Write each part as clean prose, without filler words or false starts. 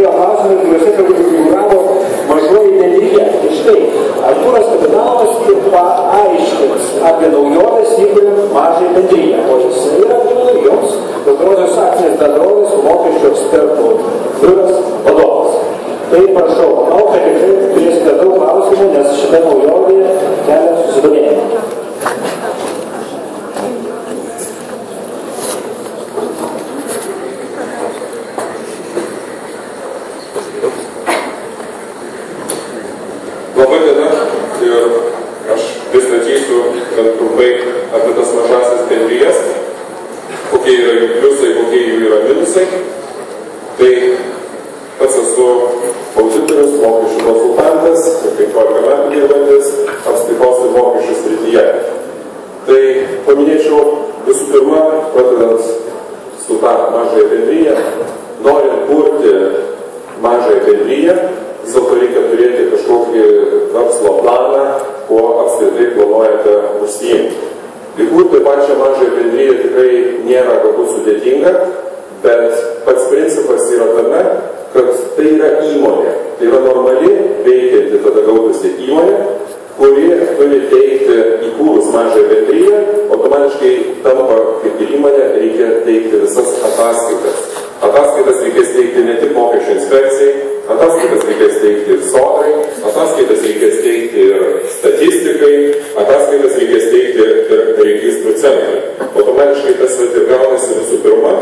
kyla klausimai, kuriuose figūravo mažoji bendrija. Ir štai, Artūras Kapitanovas paaiškins apie naujoves įkuriant mažąją bendriją, o jisai yra joms bendrosios akcinės bendrovės mokesčių ekspertų biuras vadovas. Tai prašau, manau, kad tikrai turėsite daug klausimų, nes šita naujovė kelia susidomėjimą. Labai diena ir aš pristatysiu gan trumpai apie tas mažasias bendrijas, kokie yra jų pliusai, kokie jų yra minusai. Tai pats esu auditorius, mokesčių konsultantas, 15 metų dirbantis apskaitos ir mokesčių srityje. Tai paminėčiau visų pirma, pradedant su tą mažąją bendriją, norint kurti mažąją bendriją, vis dėlto reikia turėti kažkokį verslo planą, kuo apskritai planuojate užsiimti. Įkurti pačią mažąją bendriją tikrai nėra galbūt sudėtinga, bet pats principas yra tame, kad tai yra įmonė. Tai yra normali, veikianti tada gautųsi įmonė, kuri turi teikti įkūrus mažąją bendriją, automatiškai tampa kaip ir įmonė, reikia teikti visas ataskaitas. Ataskaitas reikės teikti ne tik mokesčių inspekcijai, ataskaitas reikės teikti ir sodrai, ataskaitas reikės teikti ir statistikai, ataskaitas reikės teikti ir registrų centrui. Automatiškai tas ir gaunasi visų pirma,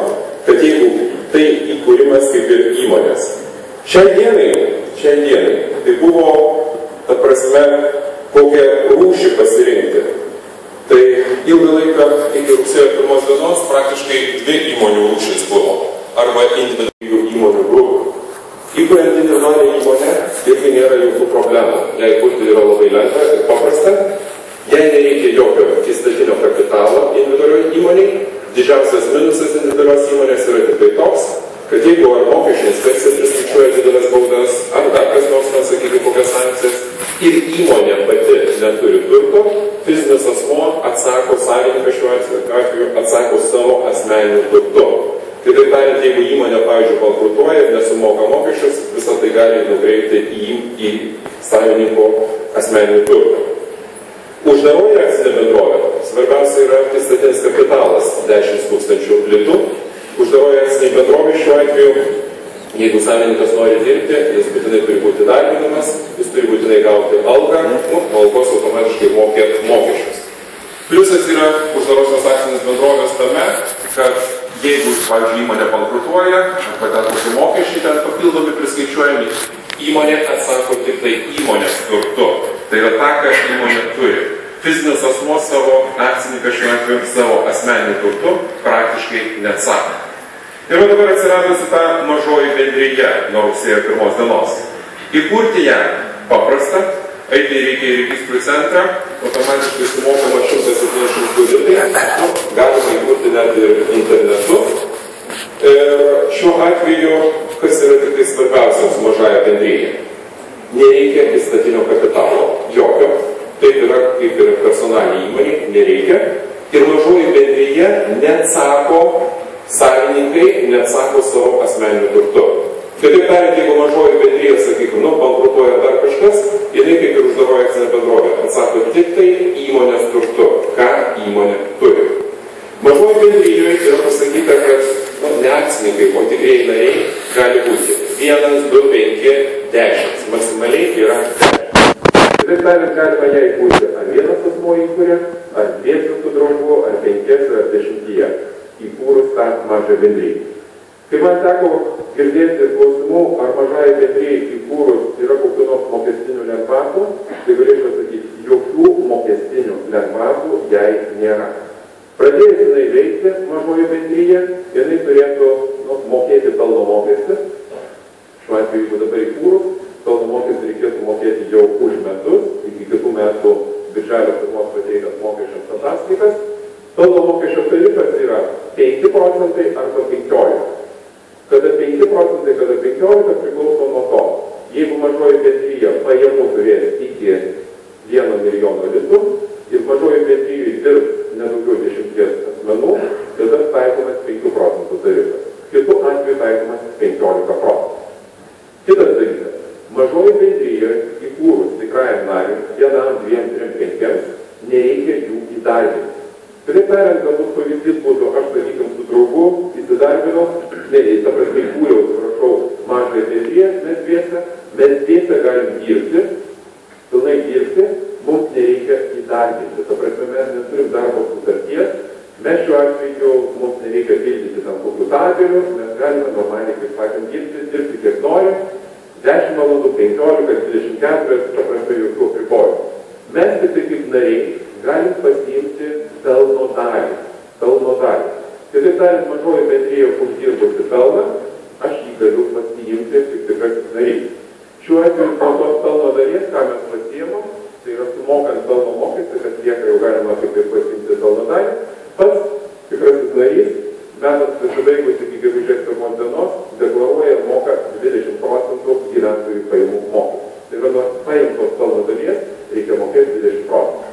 kad jeigu tai įkūrimas kaip ir įmonės. Šiai dienai tai buvo, ta prasme, kokią rūšį pasirinkti. Tai ilgą laiką iki rugsėjo 1 dienos praktiškai 2 įmonių rūšys buvo, arba individualių įmonių grupų. Įkuriant individualią įmonę irgi nėra jokių problemų. Jei kurti yra labai lengva ir paprasta, jei nereikia jokio įstatinio kapitalo individualioj įmoniai, didžiausias minusas individualios įmonės yra tik tai toks, kad jeigu ar mokesčių inspekcija priskaičiuoja didelės baudas, ar dar kas nors, sakykime, kokias sankcijas, ir įmonė pati neturi turto, fizinis asmuo atsako, savininkas šiuo atveju atsako savo asmeniniu turtu. Kitaip tariant, jeigu įmonė, pavyzdžiui, bankrutuoja ir nesumoka mokesčius, visą tai gali nukreipti į savininko asmeninį turtą. Uždaroji akcinė bendrovė, svarbiausia yra įstatinis kapitalas 10 000 litų. Uždaroji akcinė bendrovė šiuo atveju, jeigu savininkas nori dirbti, jis būtinai turi būti darbinamas, jis turi būtinai gauti algą, algos automatiškai mokėti mokesčius. Pliusas yra uždarosios akcinės bendrovės tame, kad jeigu, pavyzdžiui, įmonė bankrutuoja, arba ten kokie mokesčiai ten papildomi priskaičiuojami, įmonė atsako tik tai įmonės turtu. Tai yra ta, ką įmonė turi. Fizinis asmuo savo akcininkas šiuo atveju savo asmeniniu turtu praktiškai neatsako. Ir dabar atsiradusi ta mažoji bendrija nuo rugsėjo 1 dienos. Įkurti ją paprasta, eiti reikia į registrų centrą, automatiškai sumokama 170 litai, galima įkurti net ir internetu. Ir šiuo atveju, kas yra tik tai svarbiausias mažąją bendriją? Nereikia įstatinio kapitalo, jokio. Taip yra kaip ir personalinė įmonė, nereikia. Ir mažoji bendrija neatsako, savininkai neatsako savo asmeniniu turtu. Kitaip tariant, jeigu mažoji bendrija, sakykime, bankrutuoja dar kažkas, jinai kaip ir uždaroji akcinė bendrovė atsako tik tai įmonės turtu, ką įmonė turi. Mažoji bendrijoje yra pasakyta, kad ne akcininkai, o tikrieji nariai gali būti 1, 2, 5, 10. Maksimaliai yra 10. Kitaip tariant, galima ją įkurti ar vienas asmuo įkūrė, ar 2 draugų, ar 5, ar 10 įkūrus tą mažą bendriją. Kai man teko girdėti klausimų, ar mažai bendrijai įkūrus yra kokių nors mokestinių lengvatų, tai galėčiau sakyti, jokių mokestinių lengvatų jai nėra. Pradėjus jinai veikti mažoji bendryje, jinai turėtų mokėti pelno mokestį. Šiuo atveju, jeigu dabar įkūrus, pelno mokestį reikėtų mokėti jau už metus, iki kitų metų birželio 1 pateikiant mokesčiams ataskaitas. Pelno mokesčio tarifas yra 5% arba 15%. Kada 5%, kada 15% priklauso nuo to. Jeigu mažoji bendryja pajamų turės iki 1 milijono litų ir mažoji bendryjai dirbs nedaugiau 10 asmenų, tada taikomas 5% tarifas. Kitu atveju taikomas 15%. Kitas dalykas. Mažoji bendryje įkūrus tikrajam nariui, 1, 2, 3, 5, nereikia jų įdarbinti. Kitaip tariant, galbūt pavyzdys būtų, aš, sakykim, su draugu įsidarbinau, ta prasme įkūriau, atsiprašau, mažąją bendryje, mes dviese galim dirbti, pilnai dirbti, mums nereikia įdarbinti. Ta prasme, mes neturim darbo sutarties, mes šiuo atveju mums nereikia pildyti tam kokių tabelių, mes galime normaliai, kaip sakant, dirbti kiek norim, 10 valandų, 15, 24, ta prasme, jokių apribojimų. Mes tik tai kaip nariai galim pasiimti pelno dalį. Kitaip tariant, mažoji bendrija uždirbusi pelną, aš jį galiu pasiimti kaip tikrasis narys. Šiuo atveju po tos pelno dalies, ką mes pasiimam, tai yra sumokant pelno mokestį, kad lieka jau galima kaip ir pasiimti pelno dalį, pats tikrasis narys, metas pasibaigus iki gegužės 1 dienos, deklaruoja ir moka 20% gyventojų pajamų mokestį. Tai yra nuo paimtos pelno dalies reikia mokėti 20%.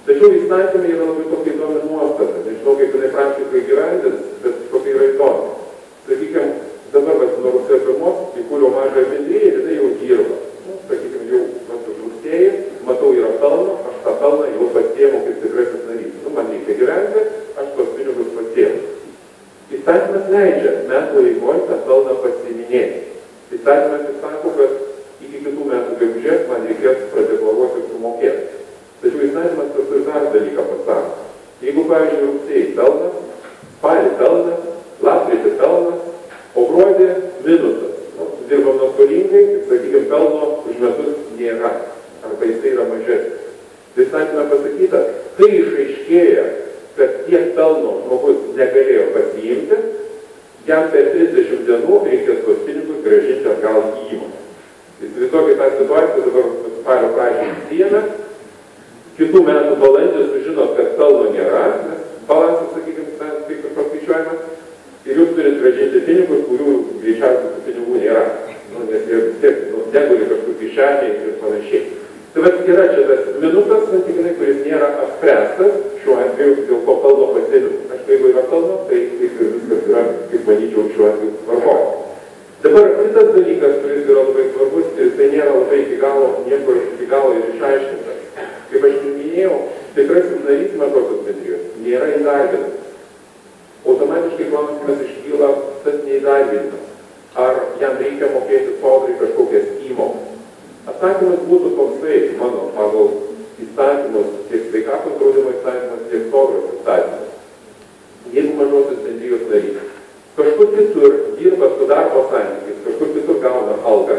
Tačiau įstatymai yra labai tokia įdomi nuostata. Nežinau, kaip jinai praktikai gyvendins, bet tokia yra įdomi. Sakykime, dabar nuo rugsėjo 1 įkūriau mažąją bendriją ir jinai jau dirba. Sakykime, jau už rugsėjį, matau yra pelno, aš tą pelną jau pasiėmu kaip tikrasis narys. Man reikia gyventi, aš tos pinigus pasiėmu. Įstatymas leidžia metų eigoje tą pelną pasiiminėti. Įstatymas sako, kad iki kitų metų gegužės man reikės pradeklaruoti ir sumokėti. Tačiau įstatymas kartu ir dar dalyką pasako. Jeigu, pavyzdžiui, rugsėjai pelnas, spalį pelnas, lapkritį pelnas, o gruodį minusas. Dirbam nuostolingai, kaip sakykime, pelno už metus nėra. Arba jisai yra mažesnis. Tai įstatyme pasakyta, kai išaiškėja, kad tiek pelno žmogus negalėjo pasiimti, jam per 30 dienų reikės tos pinigus grąžinti atgal į įmonę. Įsivaizduokit tą situaciją, dabar spalio pradžią įsijame, kitų metų balandį sužinot, kad pelno nėra, nes balansas, sakykime, kaip ir paskaičiuojamas, ir jūs turit grąžinti pinigus, kurių greičiausiai tų pinigų nėra. Nes jie vis tiek neguli kažkur kišenėje ir panašiai. Tai vat yra čia tas minusas, santykinai, kuris nėra apspręstas, šiuo atveju dėl to pelno pasiėmimo. Aš jeigu yra pelno, tai kaip ir viskas yra, kaip manyčiau, šiuo atveju tvarkoj. Dabar kitas dalykas, kuris yra labai svarbus, ir tai nėra labai iki galo ir išaiškintas. Kaip aš minėjau, tikrasis narys mažosios bendrijos nėra įdarbinamas. Automatiškai klausimas iškyla tas neįdarbinimas. Ar jam reikia mokėti sodrai kažkokias įmokas? Atsakymas būtų toksai, mano, pagal įstatymus, tiek sveikatos draudimo įstatymas, tiek sodros įstatymas. Jeigu mažosios bendrijos narys kažkur kitur dirba su darbo santykiais, kažkur kitur gauna algą,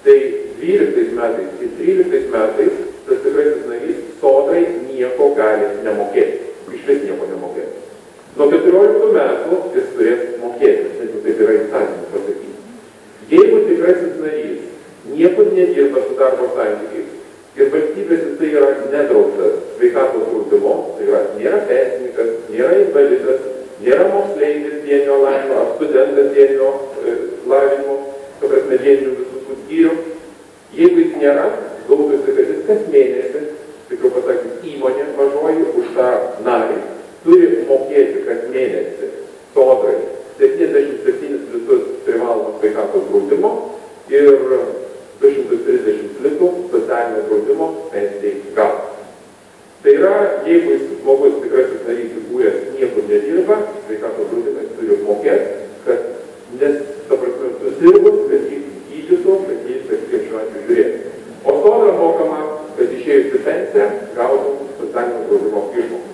tai 12 metais ir 13 metais tas tikrasis narys sodrai nieko gali nemokėti. Išvis nieko nemokėti. Nuo 14 metų jis turės mokėti, jeigu taip yra įstatymas pasakyti. Jeigu tikrasis narys niekur nedirba su darbo santykiais ir valstybės jisai yra nedraustas sveikatos draudimo, tai yra nėra pensininkas, nėra invalidas, nėra moksleivis dienio lavinimo ar studentas dienio lavinimo, to prasme dieninių visų tų skyrių. Jeigu jis nėra, gautųsi, kad jis kas mėnesį, tikriau pasakys, įmonė mažoji už tą narį turi mokėti kas mėnesį sodrai 77 litus privalomos sveikatos draudimo ir 230 litų socialinio draudimo pensijai gauti. Tai yra, jeigu žmogus tikrasis narys įkūręs niekur nedirba, sveikatos draudimai turi mokėti, kad nes, ta prasme, susirgus, kad jį gydytų, kad jį, sakykim, šiuo atveju žiūrėtų. O sodra mokama, kad išėjusi pensiją gautų socialinio draudimo išmoką.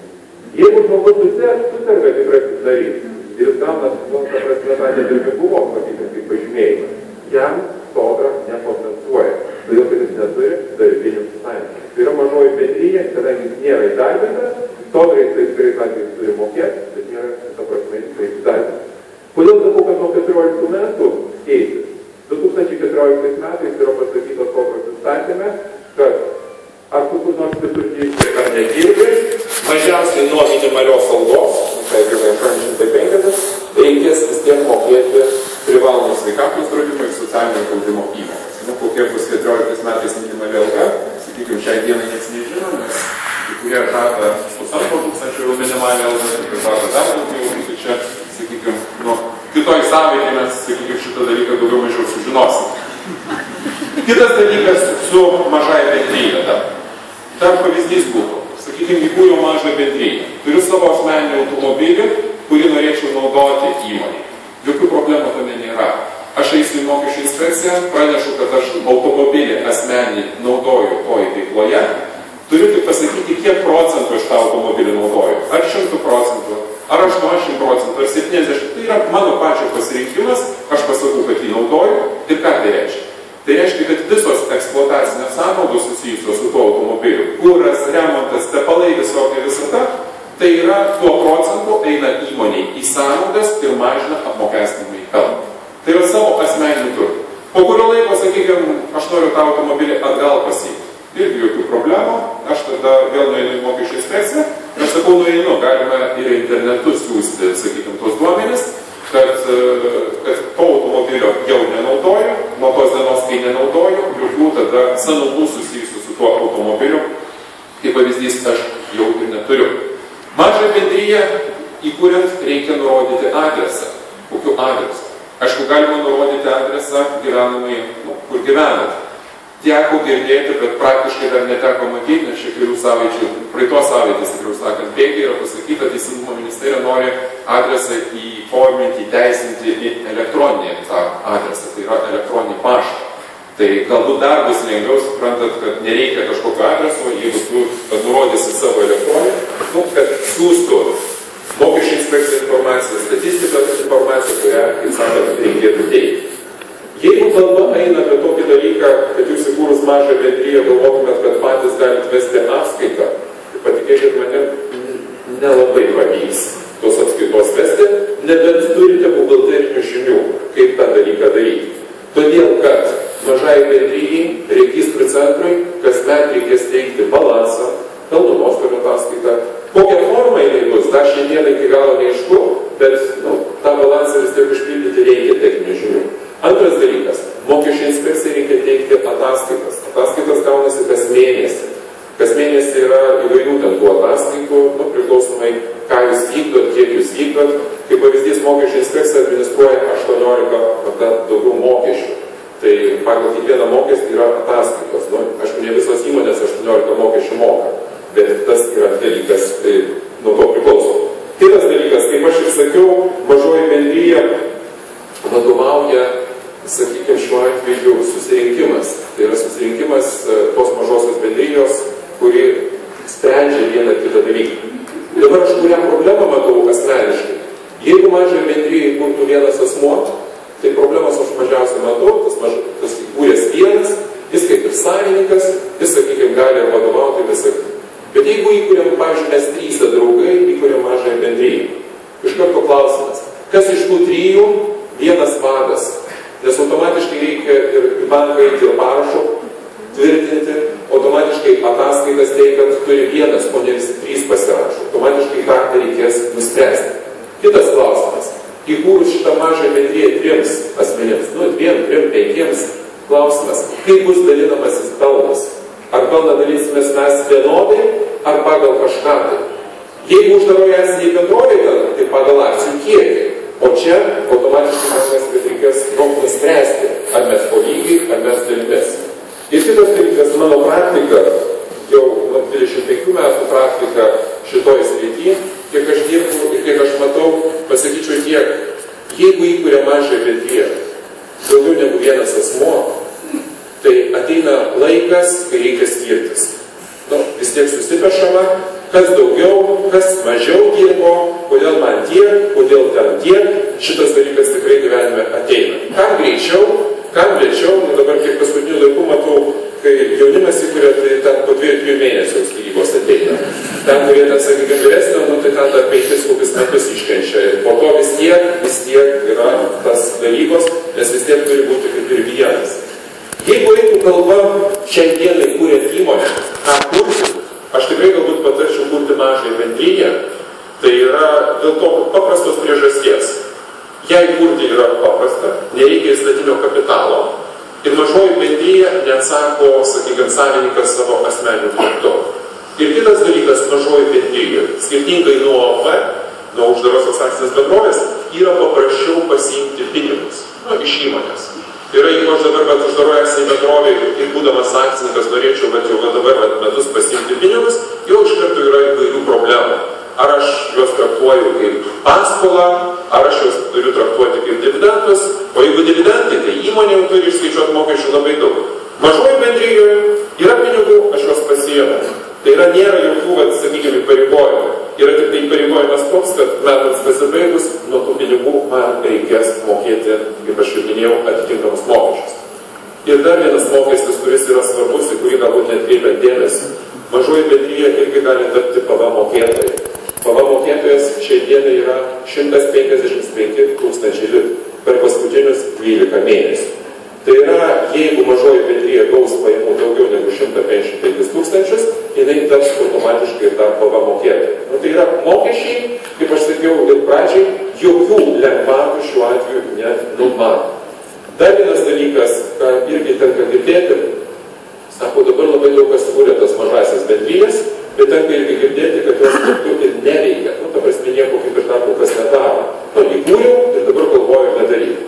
Jeigu žmogus suserga tikrasis narys ir jis gauna, ta prasme, tą nedarbingumo, sakykim, kaip pažymėjimą, jam sodra nekompensuoja, todėl kad jis neturi darbinių santykių. Tai yra mažoji bendrija, kadangi jis nėra įdarbintas, sodra jis tikrais atvejais turi mokėti, bet nėra, ta prasme, jis įdarbintas. Kodėl sakau, kad nuo 14 metų keisis? 2014 metais yra pasakytos sodros įstatyme, kad ar tu kur nors kitur dirbi ar nedirbi, mažiausiai nuo minimalios algos, tai yra 150, reikės vis tiek mokėti privalomus sveikatos draudimo ir socialinio draudimo įmokas. Kokie bus 14 metais minimali alga, sakykime, šiai dienai nieks nežino, nes kurie žada 1,5 eurų minimalią algą, kurie žada dar daugiau, tai čia, sakykime, kitoj savaitėje mes, sakykime, šitą dalyką daugiau mažiau sužinosim. Kitas dalykas su mažąja bendryja. Dar pavyzdys būtų. Sakykime, įkūriau mažą bendryją. Turiu savo asmeninį automobilį, kurį norėčiau naudoti įmonėje. Jokių problemų tame nėra. Aš eisiu į mokesčių inspekciją, pranešu, kad aš automobilį asmenį naudoju toje veikloje. Turiu tik pasakyti, kiek procentų aš tą automobilį naudoju. Ar 100%, ar 80%, ar 70%. Tai yra mano pačio pasirinkimas, aš pasakau, kad jį naudoju. Ir ką tai reiškia? Tai reiškia, kad visos eksploatacinės sąnaudos susijusios su tuo automobiliu, kuras, remontas, tepalai, visokia visata, tai yra tuo procentu eina įmoniai į sąnaudas ir mažina apmokestinimą į pelną. Tai yra savo asmeninių turtų. Po kurio laiko, sakykime, aš noriu tą automobilį atgal pasiimti. Irgi jokių problemų, aš tada vėl nueinu į mokesčių inspekciją, aš sakau, nueinu, galime ir internetu siūsti, sakykime, tos duomenis, kad to automobilio jau nenaudoju, nuo tos dienos, kai nenaudoju, jokių tada sąnaudų susijusių su tuo automobiliu, kaip pavyzdys, aš jau ir neturiu. Mažą bendryją įkuriant reikia nurodyti adresą. Kokiu adresu? Aišku, galima nurodyti adresą gyvenamai, kur gyvenat. Teko girdėti, bet praktiškai dar neteko matyti, nes čia kelių savaičių, praeitos savaitės, tikriau sakant, bėgiai yra pasakyta, Teisingumo ministerija nori adresą įforminti, įteisinti į elektroninį tą adresą, tai yra elektroninį paštą. Tai galbūt dar bus lengviau, suprantat, kad nereikia kažkokio adreso, jeigu tu nurodysi savo elektroninį, kad siūstų mokesčių inspekcijos informaciją, statistikos informaciją, kurią, kaip sakant, reikėtų teikti. Jeigu kalba eina apie tokį dalyką, kad jūs įkūrus mažą bendryją galvotumėt, kad patys galite vesti apskaitą, tai patikėkit mane, nelabai pavyks tos apskaitos vesti, nebent turite buhalterinių žinių, kaip tą dalyką daryti. Todėl, kad mažai bendryjai, registrų centrui, kasmet reikės teikti balansą, pelno nuostolio ataskaitą. Kokią formą jinai bus, dar šiandieną iki galo neaišku, bet tą balansą vis tiek užpildyti reikia techninių žinių. Antras dalykas, mokesčių inspekcijai reikia teikti ataskaitas. Ataskaitas gaunasi kas mėnesį. Kas mėnesį yra įvairių tų ataskaitų, priklausomai, ką jūs vykdot, kiek jūs vykdot. Kaip pavyzdys, mokesčių inspekcija administruoja 18 daugiau mokesčių. Tai pagal kiekvieną mokestį yra ataskaitos. Aišku, ne visos įmonės 18 mokesčių moka, bet tas yra dalykas, tai nuo to priklauso. Kitas dalykas, kaip aš ir sakiau, mažoji bendryja vadovauja, sakykime, šiuo atveju susirinkimas. Tai yra susirinkimas tos mažosios bendrijos, kuri sprendžia vieną kitą dalyką. Dabar aš kurią problemą matau asmeniškai. Jeigu mažai bendrijai būtų vienas asmuo, tai problemas aš mažiausiai matau, tas įkūręs vienas, jis kaip ir savininkas, jis, sakykime, gali ir vadovauti visą. Bet jeigu įkūrėm, pavyzdžiui, mes 3 draugai, įkūrėm mažai bendrijai. Iš karto klausimas, kas iš tų 3 vienas vadas? Nes automatiškai reikia ir bankai dėl parašo tvirtinti, automatiškai ataskaitas teikiant turi vienas, o ne visi 3 pasirašo. Automatiškai tą reikės nuspręsti. Kitas klausimas. Įkūrus šitą mažą bendriją 3 asmenėms, 2, 3, 5, klausimas, kaip bus dalinamasis pelnas? Ar pelną dalysimės mes vienodai, ar pagal kažką tai? Jeigu uždaroje esate bendrovėje, tai pagal akcijų kiekį. O čia automatiškai mes reikės nuspręsti, ar mes po lygiai, ar mes dalimės. Ir kitas dalykas, mano praktika, jau 25 metų praktika šitoj srity, kiek aš dirbu ir kiek aš matau, pasakyčiau tiek, jeigu įkuria mažą bendriją, daugiau negu vienas asmuo, tai ateina laikas, kai reikia skirtis. Vis tiek susipešama, kas daugiau, kas mažiau dirbo, kodėl man tiek, kodėl ten tiek, šitas dalykas tikrai gyvenime ateina. Kam greičiau, dabar kiek paskutinių laikų matau, kai jaunimas įkuria, tai ten po 2-3 mėnesių skyrybos ateina. Ten, kurie ten, sakykime, vyresnio, tai ten dar 5 metus iškenčia. Ir po to vis tiek yra tas dalykos, nes vis tiek turi būti kaip ir vienas. Jeigu eitų kalba šiandienai kūrėt įmonę, ką kurti, aš tikrai galbūt patarčiau kurti mažą bendriją, tai yra dėl to paprastos priežasties. Jei kurti yra paprasta, nereikia įstatinio kapitalo ir mažoji bendrija neatsako, sakykime, savininkas savo asmeniniu turtu. Ir kitas dalykas, mažoji bendrija, skirtingai nuo OP, nuo uždarosios akcinės bendrovės, yra paprasčiau pasiimti pinigus iš įmonės. Tai yra, jeigu aš dabar uždaroju akcinį bendrovę ir būdamas akcininkas norėčiau, bet jau dabar metus pasiimti pinigus, jau iš karto yra įvairių problemų. Ar aš juos traktuoju kaip paskolą, ar aš juos turiu traktuoti kaip dividendus, o jeigu dividendai, tai įmonė jau turi išskaičiuoti mokesčių labai daug. Mažoji bendrijoje yra pinigų, aš juos pasiėmu. Tai yra nėra jokių, sakykime, įpareigojimų. Yra tik tai įpareigojimas toks, kad metams pasibaigus nuo tų pinigų man reikės mokėti, kaip aš jau minėjau, atitinkamus mokesčius. Ir dar vienas mokestis, kuris yra svarbus, į kurį galbūt neatkreipiant dėmesį. Mažoji bendrija irgi gali tapti PVM mokėtojai. PVM mokėtojas šiai dienai yra 155 000 litų per paskutinius 12 mėnesių. Tai yra, jeigu mažoji bendrija gaus pajamų daugiau negu 155 000, jinai taps automatiškai ir dar PVM mokėtojai. Tai yra mokesčiai, kaip aš sakiau ir pradžiai, jokių lengvatų šiuo atveju nenumato. Dar vienas dalykas, ką irgi tenka girdėti, sako, dabar labai daug kas kūrė tas mažasias bendrijas, bet tenka irgi girdėti, kad jos kartu ir neveikia. Ta prasme, nieko kaip ir dar kol kas nedaro. Įkūriau ir dabar galvoju nedaryti.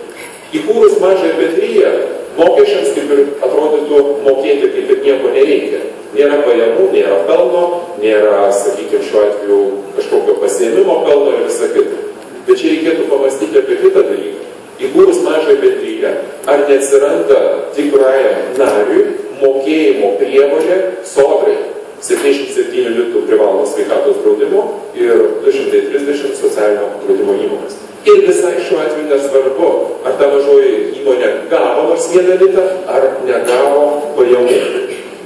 Įkūrus mažąją bendriją, mokesčiams kaip ir atrodytų mokėti kaip ir nieko nereikia. Nėra pajamų, nėra pelno, nėra, sakykime, šiuo atveju kažkokio pasiėmimo pelno ir visą kitą. Bet čia reikėtų pamastyti apie kitą dalyką. Įkūrus mažąją bendriją, ar neatsiranda tikrajam nariui mokėjimo prievolė sodrai 77 litų privalomo sveikatos draudimo ir 230 socialinio draudimo įmonės. Ir visai šiuo atveju nesvarbu, ar ta mažoji įmonė gavo nors 1 litą, ar negavo pajamų.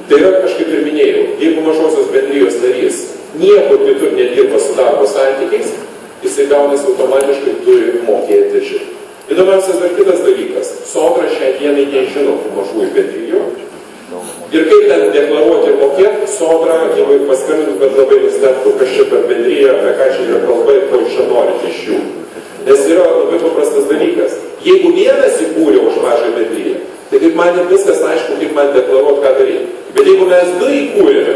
Tai yra, kažkaip ir minėjau, jeigu mažosios bendrijos narys nieko kitur nedirba su darbo santykiais, jisai gaunasi automatiškai turi mokėti šitą. Įdomiausias dar kitas dalykas. Sodra šią dieną nežino tų mažųjų bendrijų. Ir kaip ten deklaruoti ir mokėti, sodra, jeigu paskambintų, bet labai nustebtų, kas čia per bendriją, apie ką čia yra kalba ir ko iš čia norite iš jų. Nes yra labai paprastas dalykas. Jeigu vienas įkūrė už mažą bendriją, tai kaip man viskas aišku, kaip man deklaruoti, ką daryti. Bet jeigu mes du įkūrėme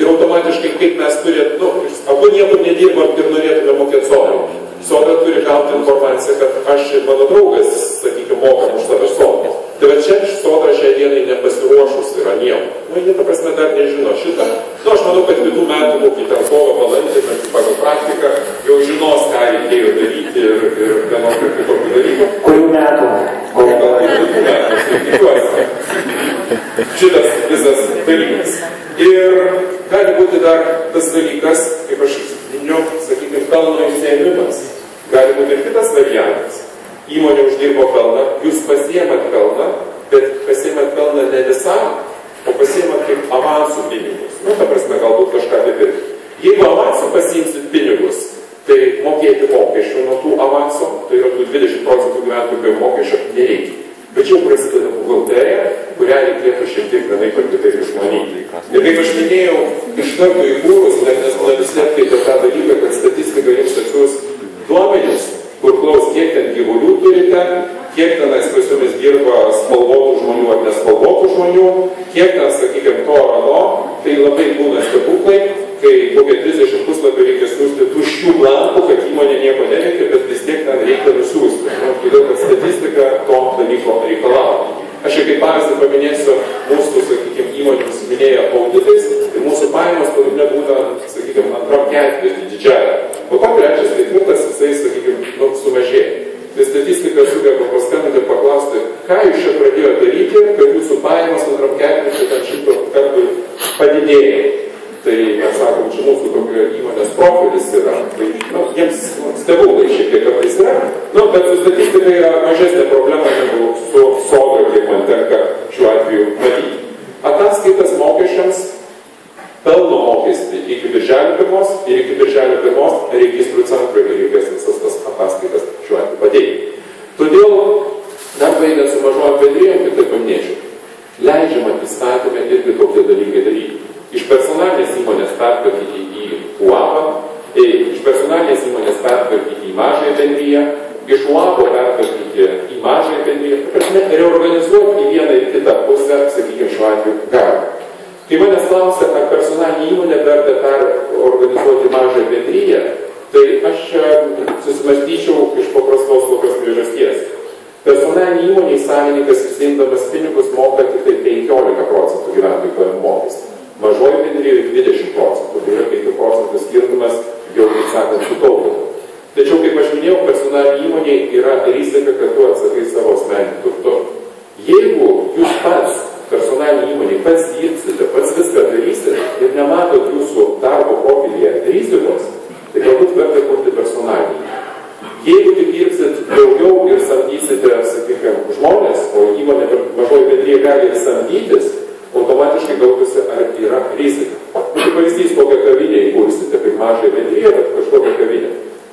ir automatiškai kaip mes turėtume, abu niekur nedirbam ir norėtume mokėti sodrą. Sodra turi gauti informaciją, kad aš ir mano draugas, sakykime, mokam už save sodrą. Tai va čia sodra šiai dienai nepasiruošus yra nieko. Jie ta prasme dar nežino šitą. Aš manau, kad kitų metų, kokį ten kovo balandį, pagal praktiką, jau žinos, ką reikėjo daryti ir vienokį ir kitokį dalykų. Kurių metų? Gal kitų metų, tikiuosi. Šitas visas dalykas. Ir gali būti dar tas dalykas, kaip aš minėjau, sakykime, pelno išsiėmimas. Gali būti ir kitas variantas. Įmonė uždirbo pelną, jūs pasiėmat pelną, bet pasiėmat pelną ne visam, o pasiėmat kaip avansų pinigus. Ta prasme, galbūt kažką apipirkti. Jeigu avansų pasiimsit pinigus, tai mokėti mokesčių nuo tų avansų, tai yra tų 20% gyventojų mokesčio, nereikia. Bet jau prasideda buhalterija, kurią reikėtų šiek tiek vienaip ar kitaip išmanyti. Ir kaip aš minėjau, iš karto įkūrus, nes nenuslėpkite tą dalyką, kad statistika jums atsiūs duomenys, kur klaus, kiek ten gyvulių turite, kiek ten pas jumis dirba spalvotų žmonių ar nespalvotų žmonių, kiek ten, sakykime, to ar ano, tai labai būna stebuklai, kai kokie 30 puslapį reikia siūsti tuščių blankų, kad įmonė nieko neveikia, bet vis tiek ten reikia nusiųsti. Todėl, kad statistika to dalyko reikalauja. Aš kaip pavyzdį paminėsiu mūsų, sakykime, įmonėms minėjo auditais ir mūsų pajamos pagrindinė būna, sakykime, antram ketvirtį didžiąją. Po to trečias, ketvirtas, jisai, sakykime, sumažėja. Tai statistika sugeba paskambinti ir paklausti, ką jūs čia pradėjo daryti, kad jūsų pajamos antram ketvirtį ten 100 kartų padidėjo. Tai mes sakom, čia mūsų tokio įmonės profilis yra. Tai, jiems stebuklai šiek tiek kartais yra. Bet su statistika yra mažesnė problema negu su sodra, kaip man tenka šiuo atveju matyti. Ataskaitas mokesčiams, pelno mokestį iki birželio 1 ir iki birželio 1 registrų centrui reikės visas tas ataskaitas šiuo atveju pateikti. Todėl, dar baigiant su mažom bendrijom, tai paminėčiau, leidžiama įstatymę irgi tokie dalykai daryti. Iš personalinės įmonės pertvarkyti į UAB, iš personalinės įmonės pertvarkyti į mažąją bendriją, iš UAB pertvarkyti į mažąją bendriją, reorganizuoti į vieną ir kitą pusę, sakykime, šiuo atveju galima. Kai manęs klausia, ar personalinė įmonė verta perorganizuoti mažąją bendriją, tai aš susimąstyčiau iš paprastos tokios priežasties. Personalinė personaliniai įmoniai savininkas išsiimdamas pinigus moka tik tai 15% gyventojų pajamų mokestį. Mažoji bendrijoje 20%, tai yra 5% skirtumas jau, kaip sakant, sutaupyti. Tačiau, kaip aš minėjau, personaliniai įmoniai yra rizika, kad tu atsakai savo asmeniniu turtu. Jeigu jūs pats, personaliniai įmoniai, pats dirbsite, pats viską darysite ir nematot jūsų darbo profilyje rizikos, tai galbūt verta kurti personalinį. Jeigu tik dirbsit daugiau ir samdysite, sakykime, žmonės, o įmonė mažoji bendrija gali ir samdytis, automatiškai gautųsi, ar yra rizika. Kaip pavyzdys, kokią kavinę įkursite, kaip mažai bendriją, bet kažkokią kavinę.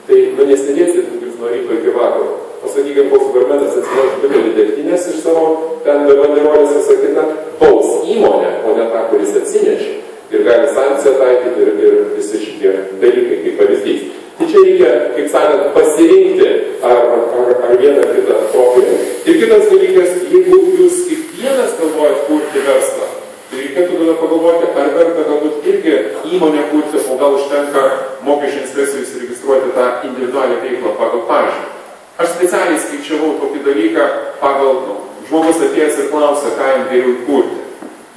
Tai nesėdėsit jūs nuo ryto iki vakaro. O sakykime, koks barmenas atsineš butelį degtinės iš savo ten banderolės visą kitą, baus įmonę, o ne tą, kuris atsinešė. Ir gali sankciją taikyti ir visi šitie dalykai, kaip pavyzdys. Tai čia reikia, kaip sakant, pasirinkti ar vieną kitą profilį. Ir kitas dalykas, jeigu jūs kiekvienas galvojat kurti verslą, tai reikėtų tada pagalvoti, ar verta galbūt irgi įmonę kurti, o gal užtenka mokesčių inspekcijai įsiregistruoti tą individualią veiklą pagal pažymą. Aš specialiai skaičiavau tokį dalyką pagal žmogus atėjęs ir klausia, ką jam geriau kurti.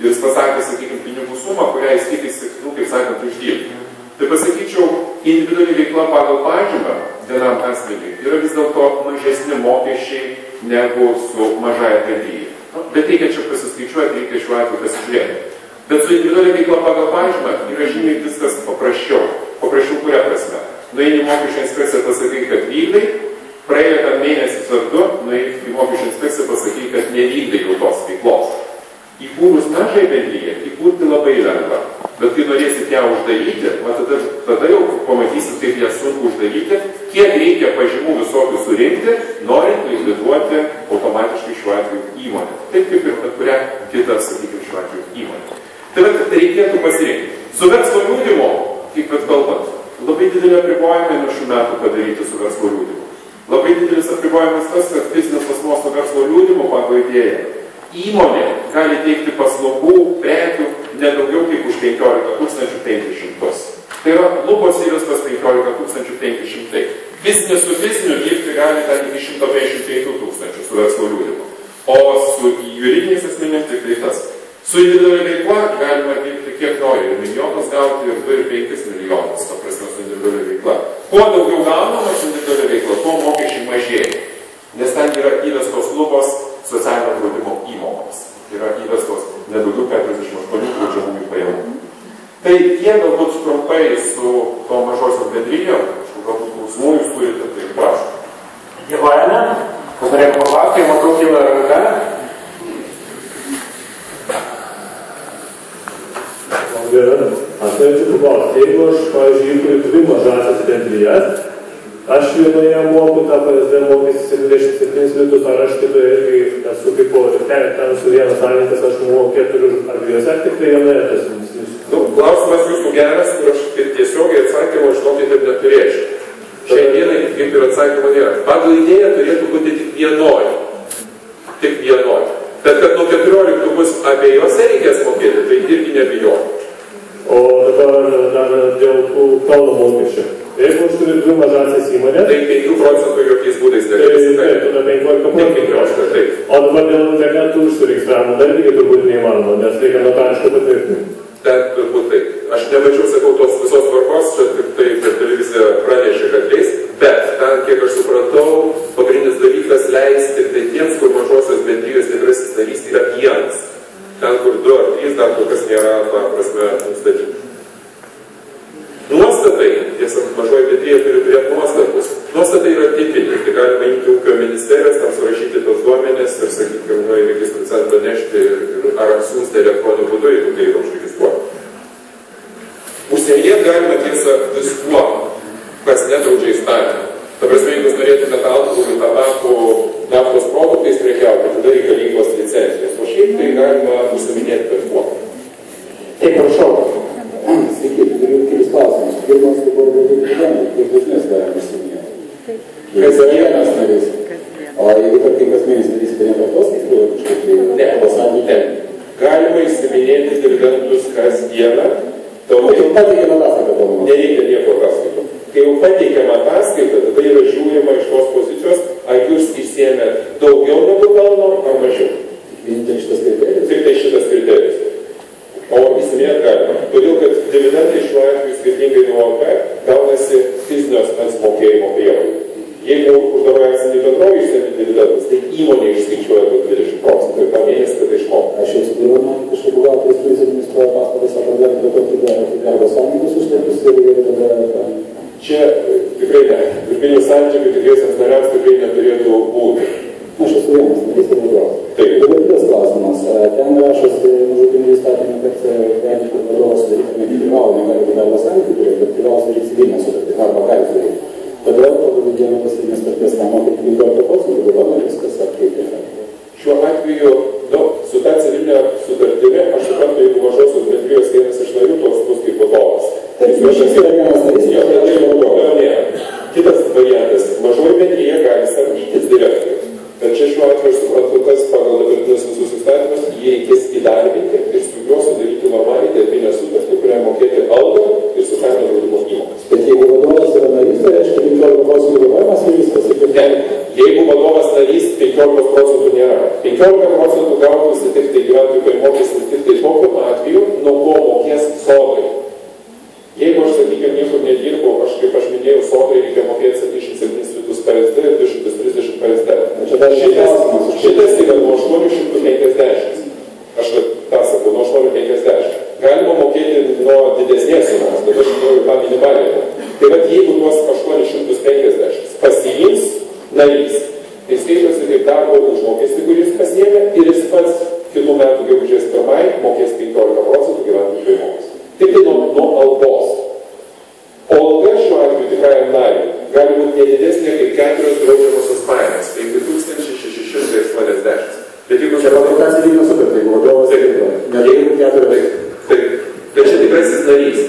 Ir jis pasakė, sakykime, pinigų sumą, kurią jis tikisi, kaip sakant, uždirbti. Tai pasakyčiau, individuali veikla pagal pažymą vienam asmeniui yra vis dėlto mažesni mokesčiai negu su mažąja bendryja. Bet reikia čia pasiskaičiuoti, reikia šiuo atveju pasižiūrėti. Bet su individuali veikla pagal pažymą yra žymiai viskas paprasčiau. Paprasčiau kuria prasme. Nueini į mokesčių inspekciją, pasakai, kad vykdai, praėjo tam mėnesis ar du, nueini į mokesčių inspekciją, pasakai, kad nevykdai jau tos veiklos. Įkūrus mažai bendryje, įkurti labai lengva. Bet kai norėsit ją uždaryti, tada jau pamatysit, kaip ją sunku uždaryti, kiek reikia pažymų visokių surinkti, norint likviduoti automatiškai šiuo atveju įmonę. Taip kaip ir bet kurią kitą, sakykime, šiuo atveju įmonę. Tai reikėtų pasirinkti. Su verslo liudimu, kaip bet kalbant, labai didelį apribojimai nuo šių metų padaryti su verslo liudimu. Labai didelis apribojimas tas, kad fizinis asmuo su verslo liudimu pagal idėją. Įmonė gali teikti paslaugų, prekių nedaugiau kaip už 15 500. Tai yra lubos įvestos 15 500. Fizinis su fiziniu dirbti gali ten iki 155 000 su verslo liudimu. O su juridiniais asmenimis tik tai tas. Su individualia veikla galima dirbti kiek nori. Ir milijonus gauti ir 2 ir 5 milijonus, ta prasme, su individualia veikla. Kuo daugiau gaunama su individualia veikla, tuo mokesčiai mažėja. Nes ten yra įvestos lubos socialinio draudimo įmokoms. Yra įvestos nedaugiau 48 draudžiamųjų pajamų. Tai tie galbūt trumpai su to mažosios bendrijom, galbūt klausimų jūs turite, tai prašom. Dėkojame. Kas norėtų paklausti, matau kyla ranka. Aš norėčiau paklausti, jeigu aš, pavyzdžiui, įkuriu 2 mažasias bendrijas, aš vienoje moku tą PSD mokestį 77 litus, ar aš kitoje irgi esu kaip ten su vienas savininkas, aš moku 4 ar 2, ar tik tai vienoje tas ministris? Klausimas jūsų geras ir aš tiesiogiai atsakymą žinokit ir neturėčiau. Šiai dienai kaip ir atsakymą nėra. Pagal idėją turėtų būti tik vienoj. Tik vienoj. Bet kad nuo 14 bus abiejose reikės mokėti, tai irgi nebijoju. O dabar dar dėl tų pelno mokesčių. Jeigu aš turiu 2 mažasias įmonės, tai 5% jokiais būdais negalėsite. Tai tada 15%. Taip. O dabar dėl internetų užsiregistravimo dar lygiai turbūt neįmanoma, nes reikia notariško patvirtinimo. Ten turbūt taip. Aš nemačiau, sakau, tos visos tvarkos, čia tik tai per televiziją pranešė, kad leis, bet ten, kiek aš supratau, pagrindinis dalykas leis tik tai tiems, kur mažosios bendrijos tikrasis narys yra vienas. Ten, kur 2 ar 3, dar kol kas nėra, ta prasme, nustatyti. Nuostatai, tiesiog mažoji bendrija turi turėti nuostatus. Nuostatai yra tipinė, tai galima imti ūkio ministerijas, tam surašyti tos duomenės ir, sakykime, į registrų centrą nešti ar atsiųsti elektroniniu būdu, jeigu tai yra užregistruoti. Užsienėti galima tiesa viskuo, kas nedraudžia įstatymą. Ta prasme, jeigu jūs norėtumėte alkoholį, tabako, naftos produktais prekiauti, tada reikalingos licencijos. O šiaip tai galima užsiminėti bet kuo. Taip, prašau. Sveiki, turiu kelis klausimus. Pirmas, tai buvo daugiau problemų, kiek dažnės galime užsiminėti. Kas vienas narys. O jeigu tarkim kas mėnesį darysite ne kartos, tai kažkaip tai pasakyti. Galima įsiminėti dividendus kas dieną. Pateikėme ataskaitą. Nereikia nieko ataskaitą. Kai jau pateikiama ataskaita, tada yra žiūrima iš tos pozicijos, ar jūs išsiėmė daugiau negu pelno ar mažiau. Vienintelis šitas kriterijus? Tik tai šitas kriterijus. O įsimėt galima. Todėl, kad dividendai šiuo atveju skirtingai nuo OP gaunasi fizinio asmens mokėjimo prievolė. Jeigu uždaroje esame bendroje išsiėmė dividendus, tai įmonė išskaičiuoja 20% ir tą mėnesį tada išmoka. Aš jau sudėjau, man kažkaip gal tai jūs administruoja pastatas, ar dar prie to darbo sąjungos užtėkus ir tada... Čia tikrai ne. Darbinių santykių tikriesiams nariams tikrai neturėtų būti. Aš esu vienas, narys ir vadovas. Taip. Dabar kitas klausimas. Ten rašosi mažų pinigų įstatymą, kad jeigu vadovas sudarytume privalo, negali būti darbo santykių turėti, bet privalo sudaryti civilinę sutartį, arba ką jūs daryti. Todėl pagal dieną pasirinkęs sutarties tą mokėti 15%, dabar viskas atkreipti. Šiuo atveju, su ta civilinė sutartimi, aš suprantu, jeigu mažosios bendrijos vienas iš narių, toks bus kaip vadovas. Taip, šis yra vienas narys, jo, tai ne. Kitas variantas, mažoji bendrija gali samdytis direktorių. Bet čia šiuo atveju, aš suprantu, kas pagal dabartinius visus įstatymus, jie reikės įdarbinti ir su juo sudaryti normaliai darbinę sutartį, kurią mokėti algą ir socialinio draudimo įmokas. Bet jeigu vadovas yra narys, tai reiškia 15% dalyvavimas ir viskas. Ne, jeigu vadovas narys, 15% nėra. 15% gautųsi tik tai gyventojų pajamų mokestis tik tai tokiu atveju, nuo ko mokės sodrai. Jeigu aš, sakykime, niekur nedirbu, kaip aš minėjau, sodrai reikia mokėti 77 litus PSD ir 230 PSD. Šitas yra nuo 850. Aš tą sakau, nuo 850. Galima mokėti nuo didesnės sumos, bet aš žinau tą minimalią. Tai vat jeigu tuos 850 pasiims narys, tai skaitosi kaip darbo užmokestį, kuris pasiėmė, ir jis pats kitų metų gegužės 1 mokės 15% gyventojų pajamų mokestį. Tik tai nuo algos. O alga šiuo atveju tikrajam nariui gali būti nedidesnė kaip 4 draudžiamosios pajamos, 5680. Bet jeigu čia pagal civilinę sutartį, jeigu vadovas jeigu 4 tai čia tikrasis narys.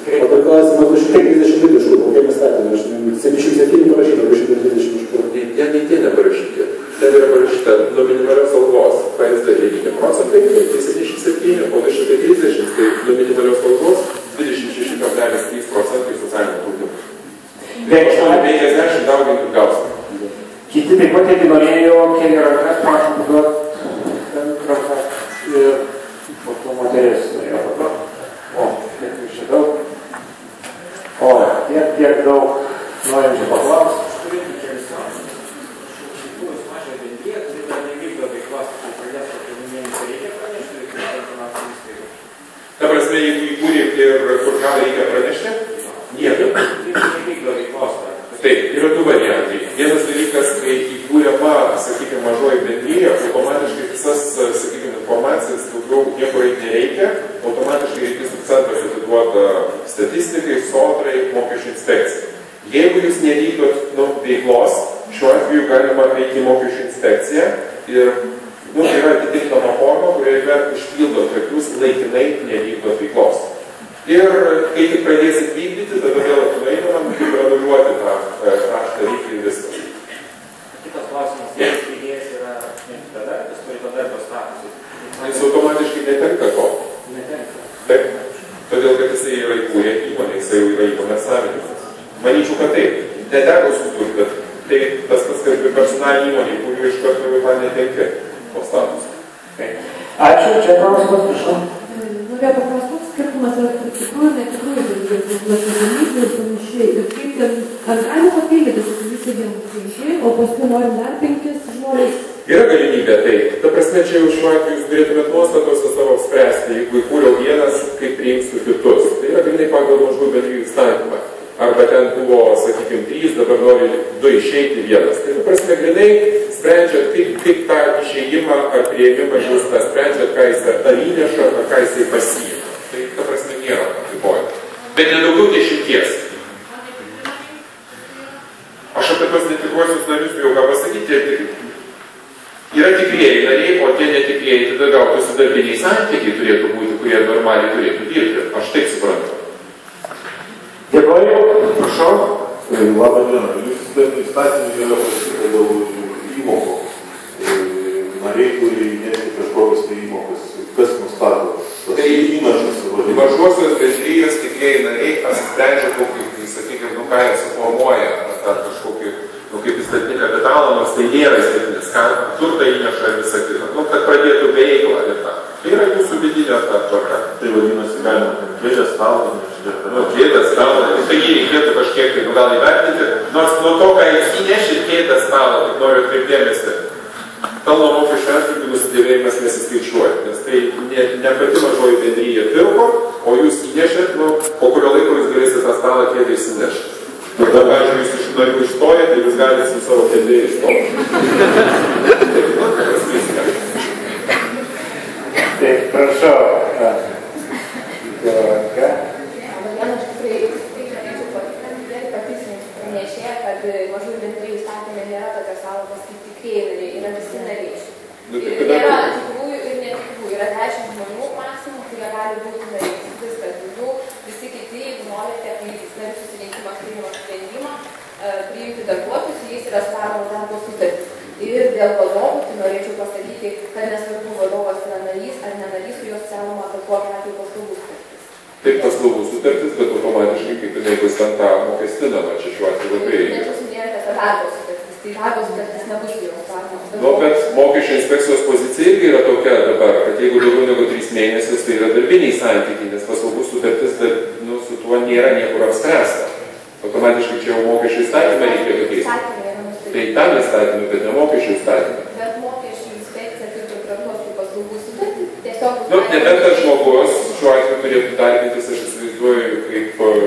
O tai klausimas 250 litų, kokiam įstatymui, aš 77 parašyta, 230 iš kur. Ten neparašyti. Ten yra parašyta nuo minimalios algos PSD 9%, tai 77, o 230, tai nuo minimalios algos 26,3% socialinio draudimo. 50 daugintų gausime. Kiti taip pat, jeigu norėjo, keli rankas, prašom duoti rankas ir po to moteris norėjo paduoti. O, kiek jūs čia daug. O, tiek daug norinčių paklausti. Ta prasme, jeigu įkūrė ir kur ką reikia pranešti, nieko. Taip, yra du variantai. Vienas dalykas, kai įkūrėma, sakykime, mažoji bendrija, automatiškai visas, sakykime, informacijas daugiau niekur nereikia, automatiškai registrų centras atiduoda statistikai, sodrai, mokesčių inspekcijai. Jeigu jūs nevykdot veiklos, šiuo atveju galima veikti mokesčių inspekciją ir yra atitinkama forma, kurioje išpildot, kad jūs laikinai nevykdot veiklos. Ir kai tik pradėsit vykdyti, tada vėl nueinam ir anuliuoti tą raštą reikia ir viskas. Kitas klausimas, jeigu steigėjas yra bedarbis, turi bedarbio statusą. Jis automatiškai netenka to. Netenka. Taip. Todėl, kad jisai yra įkūrė įmonė, jisai jau yra įmonės savininkas. Manyčiau, kad taip. Neteko sukurti, bet tai tas pats, kad personalinė įmonė, kurių iš karto jau netenka to statusą. Ačiū, čia klausimas, prašau. Norėjau paklausti, koks skirtumas yra tikrųjų ir netikrųjų dalykų, nacionalybė ir panašiai. Ir kaip ten, ar galima papildyti visą dieną 5, o paskui norim dar 5 žmonės? Yra galimybė, taip. Ta prasme, čia jau šiuo atveju jūs turėtumėt nuostatose savo spręsti, jeigu įkūriau vienas, kaip priimsiu kitus. Tai yra grinai pagal mažų bendrijų įstatymą. Arba ten buvo, sakykime, 3, dabar nori 2 išeiti vienas. Tai ta prasme, grinai sprendžiat, kaip tą išėjimą ar prieimimą jūs tą sprendžiat, ką jis ar įneša, ar ką jisai pasiima. Tai ta prasme nėra apribojama. Bet nedaugiau 10. Aš apie tos netikruosius narius jau ką pasakyti, yra tikrieji nariai, o tie netikrieji tada gautųsi darbiniai santykiai turėtų būti, kurie normaliai turėtų dirbti. Aš taip suprantu. Dėkoju, prašau. Labą dieną. Jūs įstatymai yra pasakyti dėl įmokų. Nariai, kurie įnešti kažkokias tai įmokas. Kas nustato? Tai įnašas. Mažosios bendrijos tikrieji nariai apsprendžia kokį, sakykime, ką jie suformuoja, ar kažkokį, kaip įstatinį kapitalą, nors tai nėra įstatinis, ką turtą įneša ir visą kitą, kad pradėtų veiklą ir tą. Tai yra jūsų vidinė tvarka. Tai vadinasi, galima kėdės stalą, nežiūrėti. Kėdės stalą, tai jį reikėtų kažkiek tai gal įvertinti, nors nuo to, ką jis įnešė kėdės stalą, tai noriu atkreipdėmėsi. Pelno mokesčio atlygių nusidėvėjimas nesiskaičiuoja, nes tai ne pati mažoji bendryja pirko, o jūs įnešėt, po kurio laiko jūs galėsite tą stalą kėdę įsinešti. Tada, pavyzdžiui, jūs iš narių išstojate, tai jūs galite į savo kėdę išstoti. Taip, prašau. Aš tikrai norėčiau patikslinti pranešėją, kad mažųjų bendrijų įstatymė nėra tokios sąvokos kaip tikrieji nariai, yra visi nariai. Ir nėra tikrųjų ir netikrųjų, yra 10 žmonių maksimum, kurie gali būti nariai. Viskas daugiau, visi kiti, jeigu norite, kai narių susirinkimas priima sprendimą, priimti darbuotojus, jais yra sudaromos darbo sutartys. Ir dėl vadovų, tai norėčiau pasakyti, kad nesvarbu vadovas yra narys ar nenarys, su juos siūloma apie kokią atveju paslaugų sutartis. Taip, paslaugų sutartis, bet automatiškai, kaip jinai bus ten tą mokestinama, čia šiuo atveju labai. Nečiau minėjote apie darbo sutartis, tai darbo sutartis nebus vyros darbo. Nu, bet mokesčio inspekcijos pozicija irgi yra tokia dabar, kad jeigu daugiau negu 3 mėnesius, tai yra darbiniai santykiai, nes paslaugų sutartis, su tuo nėra niekur apspręsta. Automatiškai čia jau mokesčio įstatymą reikėtų keisti. Tai tam įstatymui, bet ne mokesčių įstatymui. Bet mokesčių inspekcija turi traktuoti paslaugų sutartį, tiesiog... Nebent tas žmogus šiuo atveju turėtų darbintis, aš įsivaizduoju, kaip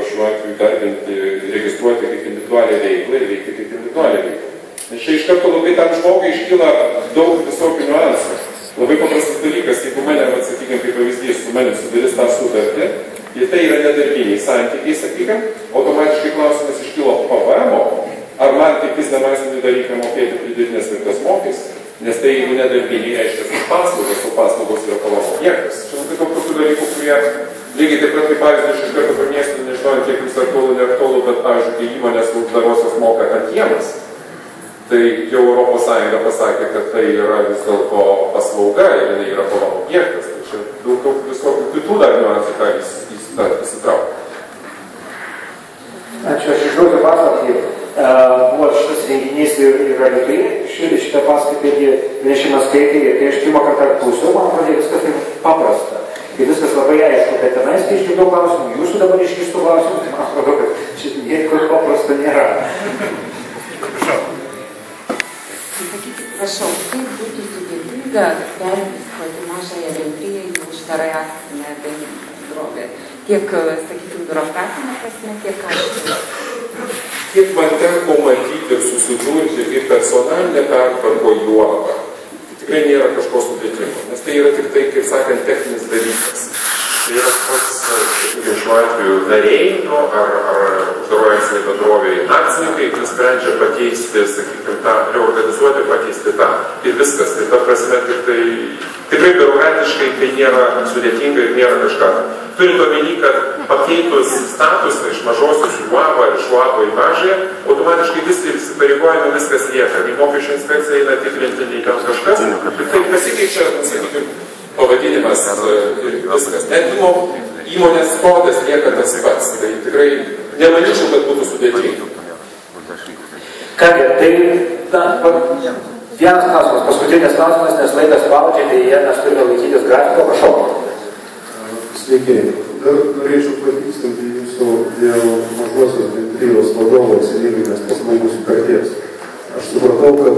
šiuo atveju darbinti, registruoti kaip individualią veiklą ir veikti kaip individualią veiklą. Nes čia iš karto labai tam žmogui iškyla daug visokių niuansų. Labai paprastas dalykas, jeigu mane, sakykime, kaip pavyzdys, su manim sudarys tą sutartį, ir tai yra nedarbiniai santykiai, sakykime, automatiškai klausimas iškylo PVM-o. Ar man tik fizinėm asmeniui dar reikia mokėti pridėtinės vertės mokestį? Nes tai jeigu nedarbiniai reiškia kaip paslaugos, o paslaugos yra PVM objektas. Čia labai daug tokių dalykų, kurie lygiai taip pat kaip pavyzdį iš karto pamėsti, nežinojant, kiek vis aktualu, neaktualu, bet pavyzdžiui, kai įmonės uždarosios moka antiems, tai jau Europos Sąjunga pasakė, kad tai yra vis dėlto paslauga ir jinai yra PVM objektas. Tai čia daug visokių kitų dar niuansų, ką įsitraukia. Ačiū, aš išduosiu paslaptį. Buvo šitas renginys ir Alytuje, šitą paskaitą irgi pranešimas skaitė, ir kai aš pirmą kartą klausiau, man atrodo, viskas taip paprasta. Ir viskas labai aišku, bet tenais, kai išgirdau klausimų, jūsų dabar išgirstų klausimus, tai man atrodo, kad šitą nieko paprasta nėra. Prašau. Prašau, kaip būtų sudėtinga perregistruoti mažąją bendriją į uždarąją akcinę bendrovę? Tiek, sakykime, biurokratinė prasme, tiek aišku. Kiek man teko matyti ir susidurti ir personalinė pertvarko juolaba, tikrai nėra kažko sudėtingo, nes tai yra tik tai, kaip sakant, techninis dalykas. Tai yra pats, sakykime, šiuo atveju nariai, ar uždarojančiai bendrovėje akcininkai, nusprendžia pakeisti, sakykime, tą, reorganizuoti, pakeisti tą. Ir viskas. Tai ta prasme, tikrai biurokratiškai tai nėra sudėtinga ir nėra kažką. Turint omeny, kad pakeitus statusą iš mažosios į UABą ir iš UABO į mažąją, automatiškai visi įsipareigojimai viskas lieka. Nei mokesčių inspekcija eina tikrinti, nei ten kažkas. Tai pasikeičia, sakykime, pavadinimas ir viskas. Net įmonės kodas lieka tas pats. Tai tikrai nemanyčiau, kad būtų sudėtinga. Kągi, tai vienas klausimas, paskutinis klausimas, nes laikas spaudžia, tai mes turime laikytis grafiko, prašau. Sveiki. Dar norėčiau patikslinti jūsų dėl mažosios bendrijos vadovo civilinės paslaugų sutarties. Aš supratau, kad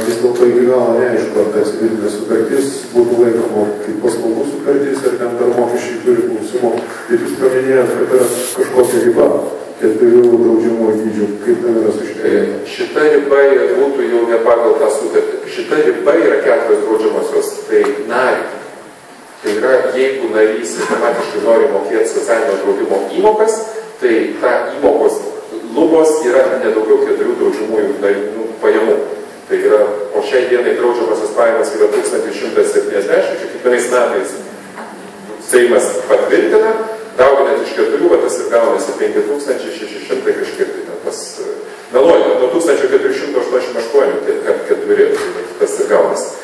vis dėlto iki galo neaišku, ar ta civilinė sutartis būtų laikoma kaip paslaugų sutartis, ar ten dar mokesčiai turi klausimų. Bet jūs paminėjote, kad yra kažkokia riba 4 draudžiamų dydžių. Kaip ten yra su šitą? Šita riba būtų jau ne pagal tą sutartį. Šita riba yra 4 draudžiamosios. Tai nariai. Tai yra, jeigu narys sistematiškai nori mokėti socialinio draudimo įmokas, tai ta įmokos lubos yra nedaugiau 4 draudžiamųjų pajamų. Tai yra, o šiai dienai draudžiamasios pajamas yra 1170, čia kiekvienais metais Seimas patvirtina, dauginant iš 4, bet tas ir gaunasi 5600 kažkiek, tai tas meluoja, nuo 1488, tai 4, tas ir gaunasi.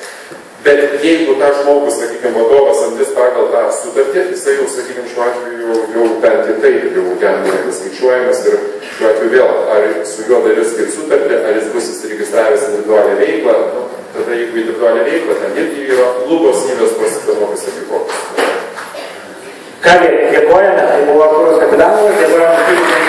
Bet jeigu tą žmogus, sakykime, vadovas samdys pagal tą sutartį, jisai jau, sakykime, šiuo atveju jau bent į tai jau jam yra skaičiuojamas ir šiuo atveju vėl, ar su juo darys kaip sutartį, ar jis bus įsiregistravęs individualią veiklą, nu, tada jeigu individualią veiklą, ten irgi yra lubos įvestos vienokios ar kitokios. Kągi, dėkojame, tai buvo Artūras Kapitanovas, dėkojame